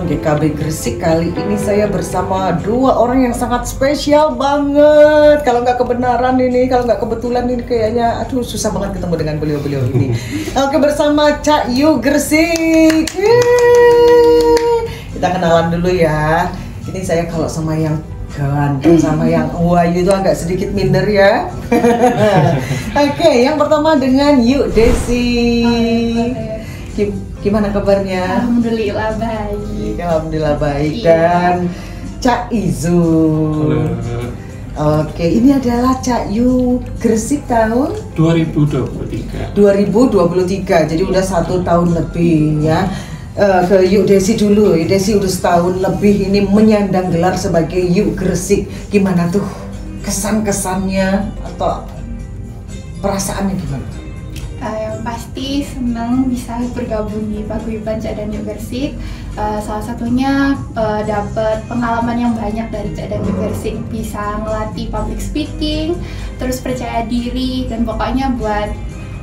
Teman GKB Gresik. Kali ini saya bersama dua orang yang sangat spesial banget. Kalau nggak kebenaran ini, kalau nggak kebetulan ini kayaknya, aduh susah banget ketemu dengan beliau-beliau ini. Oke, bersama Cak Yu Gresik. Kita kenalan dulu ya. Ini saya kalau sama yang ganteng sama yang Wahyu itu agak sedikit minder ya. Oke, yang pertama dengan Yu Desi. Gimana kabarnya? Alhamdulillah baik. Alhamdulillah baik. Dan Cak Izul. Oke, ini adalah Cak Yu Gresik tahun 2023. Jadi udah 1 tahun lebih ya. Ke Yu Desi dulu. Yu Desi udah setahun lebih ini menyandang gelar sebagai Yu Gresik. Gimana tuh kesan-kesannya atau perasaannya gimana? Yang pasti senang bisa bergabung di Paguyuban Cak dan Yu Gresik. Salah satunya dapat pengalaman yang banyak dari Cak dan Yu Gresik, bisa ngelatih public speaking, terus percaya diri, dan pokoknya buat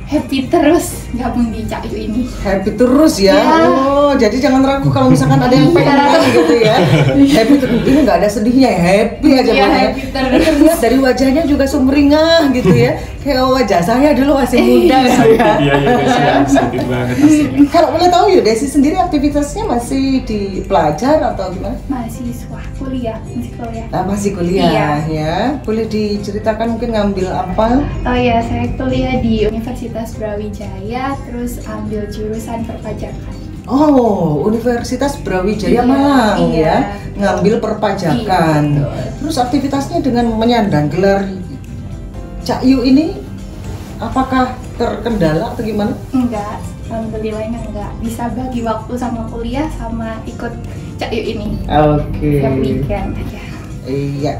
happy terus gabung di Cak Yu ini. Happy terus ya? Oh, jadi jangan ragu kalau misalkan ada yang pengen gitu ya. Happy terus, ini nggak ada sedihnya ya, happy aja ya, pokoknya. happy terus. Lihat dari wajahnya juga sumringah gitu ya. Kayak wajah saya dulu masih muda gitu ya. Iya, excited banget aslinya. Kalau boleh tahu Yu Desi sendiri aktivitasnya masih di pelajar atau gimana? Mahasiswa kuliah, masih kuliah. Masih kuliah Iya. ya. Boleh diceritakan mungkin ngambil apa? Oh ya, saya kuliah di Universitas Brawijaya, terus ambil jurusan perpajakan. Oh, Universitas Brawijaya Iya, Malang iya. ya, ngambil perpajakan. Iya, betul. Terus aktivitasnya dengan menyandang gelar Cak Yu ini, apakah terkendala atau gimana? Enggak, alhamdulillahnya enggak. Bisa bagi waktu sama kuliah sama ikut Cak Yu ini. Oke. Tiap weekend aja. Iya.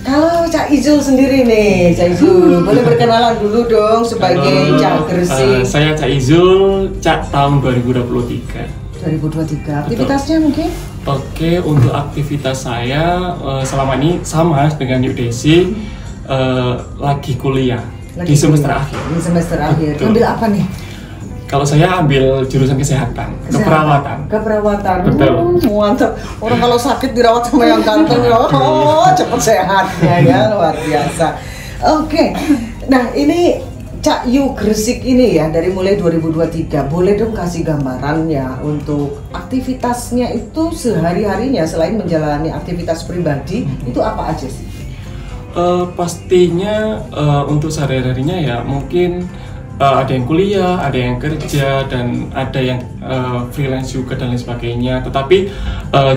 Kalau Cak Izul sendiri nih, Cak Izul, boleh berkenalan dulu dong sebagai Cak Gresik. Saya Cak Izul, Cak tahun 2023. 2023. Aktivitasnya mungkin? Oke, untuk aktivitas saya selama ini sama dengan Yu Desi, lagi kuliah di semester akhir. Di semester akhir. Betul. Ambil apa nih? Kalau saya ambil jurusan kesehatan, keperawatan. Keperawatan. Betul. Mantap. Orang kalau sakit dirawat sama yang ganteng, cepet sehatnya ya, luar biasa. Oke. Nah, ini Cak Yu Gresik ini ya, dari mulai 2023. Boleh dong kasih gambaran ya untuk aktivitasnya itu sehari-harinya selain menjalani aktivitas pribadi, itu apa aja sih? Pastinya untuk sehari-harinya ya mungkin ada yang kuliah, ada yang kerja, dan ada yang freelance juga dan lain sebagainya. Tetapi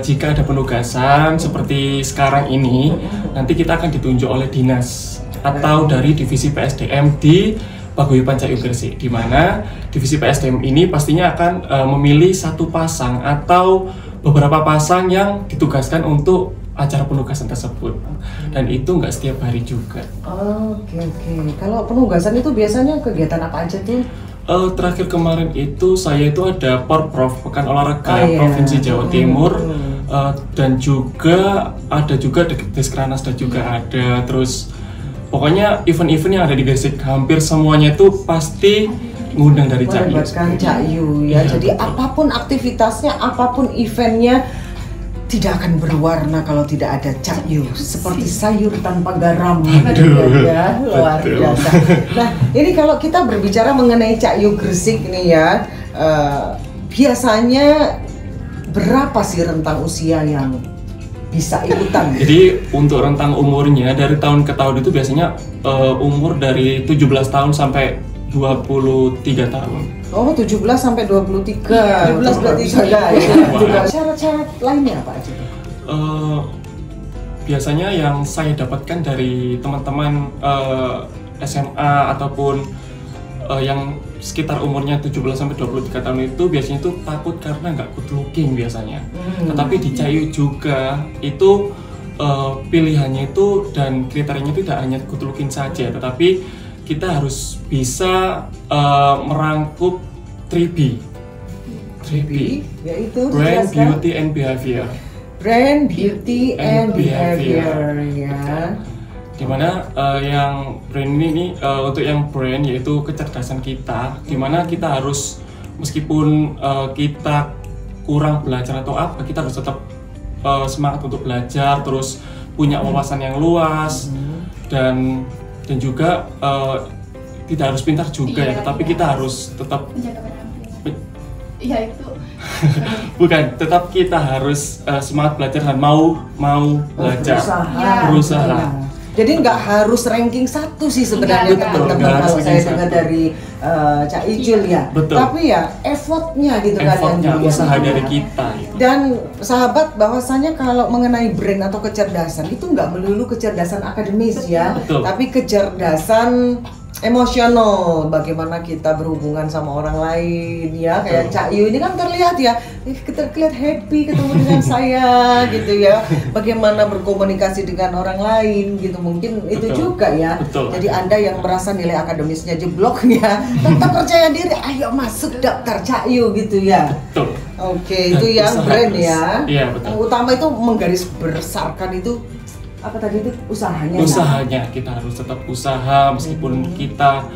jika ada penugasan seperti sekarang ini, nanti kita akan ditunjuk oleh dinas atau dari divisi PSDM di Paguyuban Cak Yu Gresik, di mana divisi PSDM ini pastinya akan memilih satu pasang atau beberapa pasang yang ditugaskan untuk acara penugasan tersebut, dan itu nggak setiap hari juga. Oke. Kalau penugasan itu biasanya kegiatan apa aja tuh? Terakhir kemarin itu saya itu ada Porprov, Pekan Olahraga Iya. Provinsi Jawa Timur, dan juga ada juga Deskranas juga ada. Terus pokoknya event-event yang ada di Gresik hampir semuanya itu pasti ngundang dari Cak Yu. Melibatkan Cak Yu ya. Iya, Jadi betul. apapun aktivitasnya, apapun eventnya tidak akan berwarna kalau tidak ada Cak Yu. Seperti sayur tanpa garam. Aduh, Ya, luar betul. biasa. Nah, ini kalau kita berbicara mengenai Cak Yu Gresik ini ya, biasanya berapa sih rentang usia yang bisa ikutan? Jadi untuk rentang umurnya dari tahun ke tahun itu biasanya umur dari 17 tahun sampai 23 tahun. Oh, 17 sampai 23. 17 berarti juga. Juga syarat-syarat lainnya apa aja? Biasanya yang saya dapatkan dari teman-teman SMA ataupun yang sekitar umurnya 17 sampai 23 tahun itu biasanya itu takut karena nggak good looking biasanya. Tetapi di Cak Yu juga itu pilihannya itu dan kriterianya itu tidak hanya good looking saja, tetapi kita harus bisa merangkup 3B, yaitu Brand, dijelaskan. Beauty, and Behavior. Brand, Beauty, and Behavior ya. Dimana yang brand ini untuk yang brand yaitu kecerdasan kita, dimana kita harus meskipun kita kurang belajar atau apa, kita harus tetap semangat untuk belajar, terus punya wawasan yang luas, dan juga tidak harus pintar juga ya, tetapi kita harus tetap menjaga penampilan. Iya itu. bukan, tetap kita harus semangat belajar dan mau belajar, berusaha. Jadi nggak harus ranking 1 sih sebenarnya teman-teman, kalau saya dengar dari Cak Ijul ya. Betul. Tapi ya effortnya gitu kan, yang usaha dari kita. Dan sahabat, bahwasanya kalau mengenai brain atau kecerdasan itu nggak melulu kecerdasan akademis ya, tapi kecerdasan emosional, bagaimana kita berhubungan sama orang lain ya. Kayak Cak Yu ini kan terlihat ya, kita terlihat happy ketemu dengan saya gitu ya. Bagaimana berkomunikasi dengan orang lain gitu, mungkin itu juga ya. Jadi Anda yang merasa nilai akademisnya jeblok ya, tetap percaya diri, ayo masuk daftar Cak Yu gitu ya. Oke, itu yang brand ya. Yang utama itu menggaris besarkan itu apa tadi itu, usahanya kita harus tetap usaha meskipun kita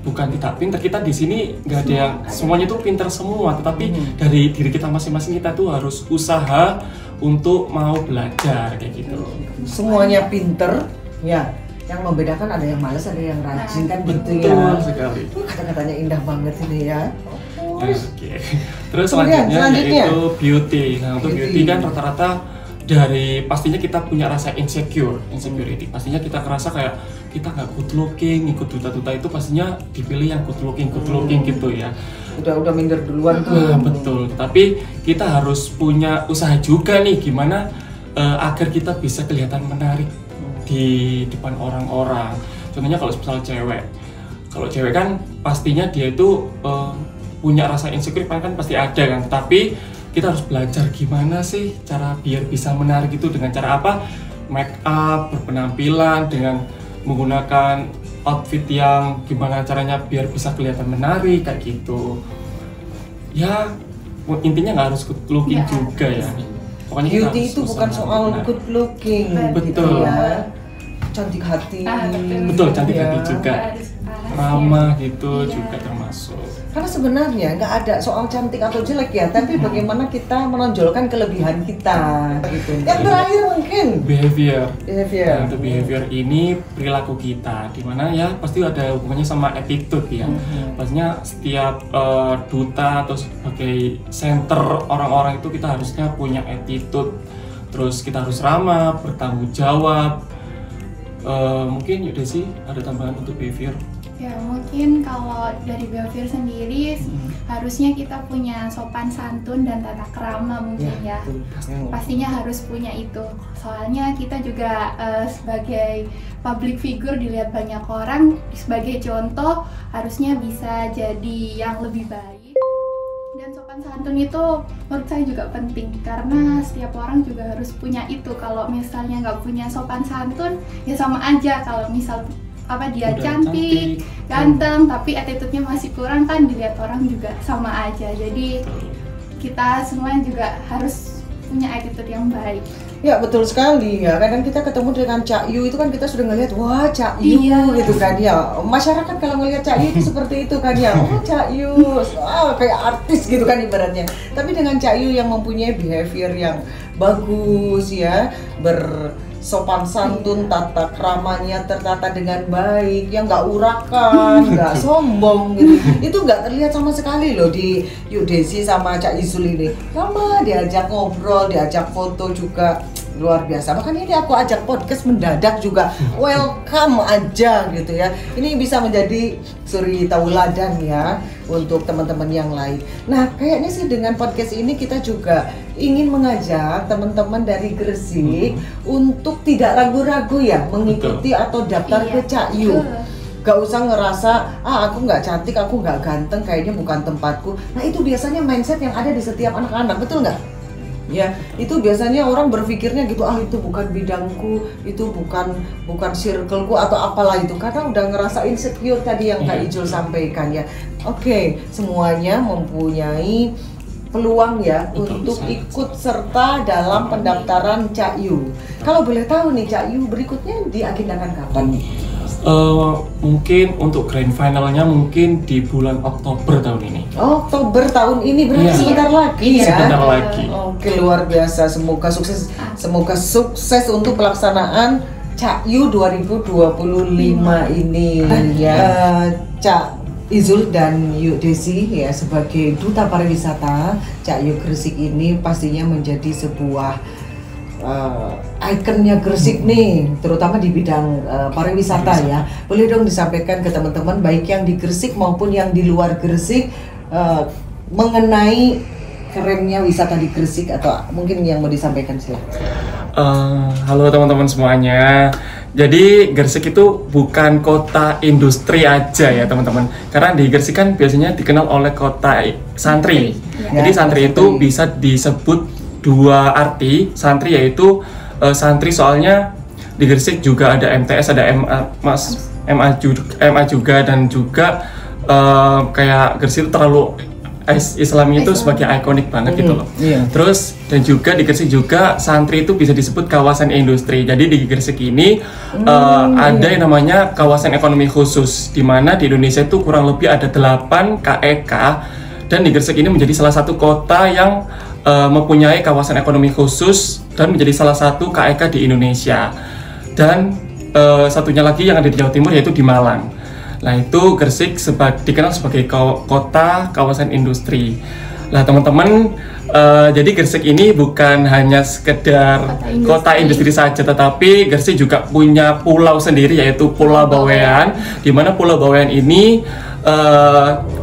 bukan tidak pintar. Kita di sini nggak ada yang semuanya itu pintar semua, tetapi dari diri kita masing-masing kita tuh harus usaha untuk mau belajar kayak gitu. Semuanya pinter ya, yang membedakan ada yang malas, ada yang rajin kan gitu ya. Betul sekali. Kata-katanya indah banget ini ya. Terus selanjutnya yaitu beauty. Nah, untuk beauty kan rata-rata dari pastinya kita punya rasa insecurity. Pastinya kita ngerasa kayak kita nggak good looking, ikut duta-duta itu pastinya dipilih yang good looking gitu ya. Udah minder duluan tuh. Betul. Tapi kita harus punya usaha juga nih, gimana agar kita bisa kelihatan menarik di depan orang-orang. Contohnya kalau misal cewek. Kalau cewek kan pastinya dia itu punya rasa insecure kan pasti ada kan. Tapi kita harus belajar gimana sih cara biar bisa menarik itu, dengan cara apa? Make up, berpenampilan, dengan menggunakan outfit yang gimana caranya biar bisa kelihatan menarik kayak gitu. Ya intinya nggak harus good looking juga ya. Pokoknya beauty itu bukan soal good looking, betul ya. Cantik hati. Betul, cantik hati juga. Ramah gitu juga termasuk. Karena sebenarnya nggak ada soal cantik atau jelek ya, tapi bagaimana kita menonjolkan kelebihan kita gitu. Yang terakhir mungkin behavior. Nah, untuk behavior ini perilaku kita, dimana ya pasti ada hubungannya sama attitude ya. Pastinya setiap duta atau sebagai center orang-orang itu kita harusnya punya attitude. Terus kita harus ramah, bertanggung jawab. Mungkin yaudah sih ada tambahan untuk behavior. Ya mungkin kalau dari behavior sendiri harusnya kita punya sopan santun dan tata krama mungkin ya. Pastinya harus punya itu. Soalnya kita juga sebagai public figure dilihat banyak orang, sebagai contoh harusnya bisa jadi yang lebih baik. Dan sopan santun itu menurut saya juga penting, karena setiap orang juga harus punya itu. Kalau misalnya nggak punya sopan santun ya sama aja kalau misal dia cantik, ganteng, tapi attitude-nya masih kurang kan, dilihat orang juga sama aja. Jadi kita semua juga harus punya attitude yang baik. Ya betul sekali ya, kadang kita ketemu dengan Cak Yu itu kan kita sudah ngelihat, wah Cak Yu gitu kan ya. Masyarakat kalau ngelihat Cak Yu itu seperti itu kan ya, oh Cak Yu, kayak artis gitu kan ibaratnya. Tapi dengan Cak Yu yang mempunyai behavior yang bagus ya, sopan santun, tata kramanya tertata dengan baik, yang nggak urakan, nggak sombong gitu. Itu nggak terlihat sama sekali loh di Yuk Desi sama Cak Izul ini. Lama diajak ngobrol, diajak foto juga luar biasa. Makanya ini aku ajak podcast mendadak juga, welcome aja gitu ya. Ini bisa menjadi suri tauladan ya untuk teman-teman yang lain. Nah kayaknya sih dengan podcast ini kita juga ingin mengajak teman-teman dari Gresik untuk tidak ragu-ragu ya mengikuti atau daftar ke Cak Yu. Gak usah ngerasa, aku nggak cantik, aku nggak ganteng, kayaknya bukan tempatku. Nah itu biasanya mindset yang ada di setiap anak-anak, betul nggak? Ya, itu biasanya orang berpikirnya gitu, itu bukan bidangku, itu bukan circleku atau apalah itu, karena udah ngerasa insecure tadi yang Kak Ijul sampaikan ya. Oke, semuanya mempunyai peluang ya untuk ikut serta dalam pendaftaran Cak Yu. Kalau boleh tahu nih Cak Yu berikutnya diagendakan kapan nih? Mungkin untuk grand finalnya mungkin di bulan Oktober tahun ini. Oktober tahun ini berarti Iya. sebentar lagi ya. Sebentar lagi. Oke, luar biasa. Semoga sukses untuk pelaksanaan CAKYU 2025 ini ya. Cak Izul dan Yuk Desi ya, sebagai duta pariwisata, CAKYU Gresik ini pastinya menjadi sebuah ikonnya Gresik nih, terutama di bidang pariwisata ya. Boleh dong disampaikan ke teman-teman baik yang di Gresik maupun yang di luar Gresik mengenai kerennya wisata di Gresik, atau mungkin yang mau disampaikan silahkan. Halo teman-teman semuanya. Jadi Gresik itu bukan kota industri aja ya teman-teman. Karena di Gresik kan biasanya dikenal oleh kota santri. Ya, Jadi santri itu bisa disebut dua arti. Santri yaitu santri, soalnya di Gresik juga ada MTS, ada MA juga, dan juga kayak Gresik itu terlalu Islamnya itu sebagai ikonik banget gitu loh. Iya. Terus dan juga di Gresik juga santri itu bisa disebut kawasan industri. Jadi di Gresik ini ada yang namanya kawasan ekonomi khusus, di mana di Indonesia itu kurang lebih ada 8 KEK, dan di Gresik ini menjadi salah satu kota yang mempunyai kawasan ekonomi khusus dan menjadi salah satu KEK di Indonesia. Dan satunya lagi yang ada di Jawa Timur yaitu di Malang. Nah, itu Gresik dikenal sebagai kota kawasan industri. Nah, teman-teman, jadi Gresik ini bukan hanya sekedar kota industri saja, tetapi Gresik juga punya pulau sendiri yaitu Pulau Bawean, di mana Pulau Bawean ini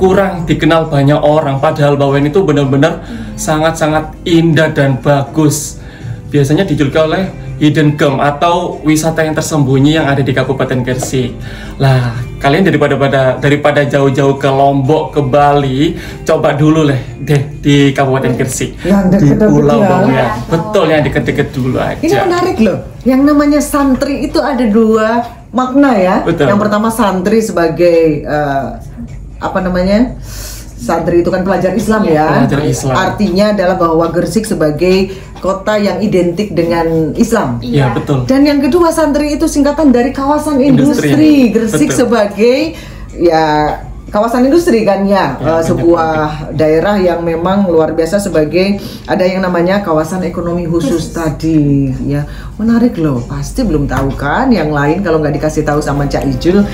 kurang dikenal banyak orang, padahal Bawean itu benar-benar sangat-sangat indah dan bagus. Biasanya dijuluki oleh hidden gem atau wisata yang tersembunyi yang ada di Kabupaten Gresik. Lah, kalian daripada jauh-jauh ke Lombok, ke Bali, coba dulu deh di Kabupaten Gresik, di Pulau Bawean. Betul, yang deket-deket dulu aja. Ini menarik loh. Yang namanya santri itu ada dua makna ya. Betul. Yang pertama, santri sebagai santri itu kan pelajar Islam ya. Pelajar Islam. Artinya adalah bahwa Gresik sebagai kota yang identik dengan Islam. Iya, betul. Dan yang kedua, santri itu singkatan dari kawasan industri. Gresik Betul. sebagai ya kawasan industri kan ya, sebuah daerah yang memang luar biasa sebagai ada yang namanya kawasan ekonomi khusus tadi ya. Menarik loh, pasti belum tahu kan yang lain kalau nggak dikasih tahu sama Cak Ijul.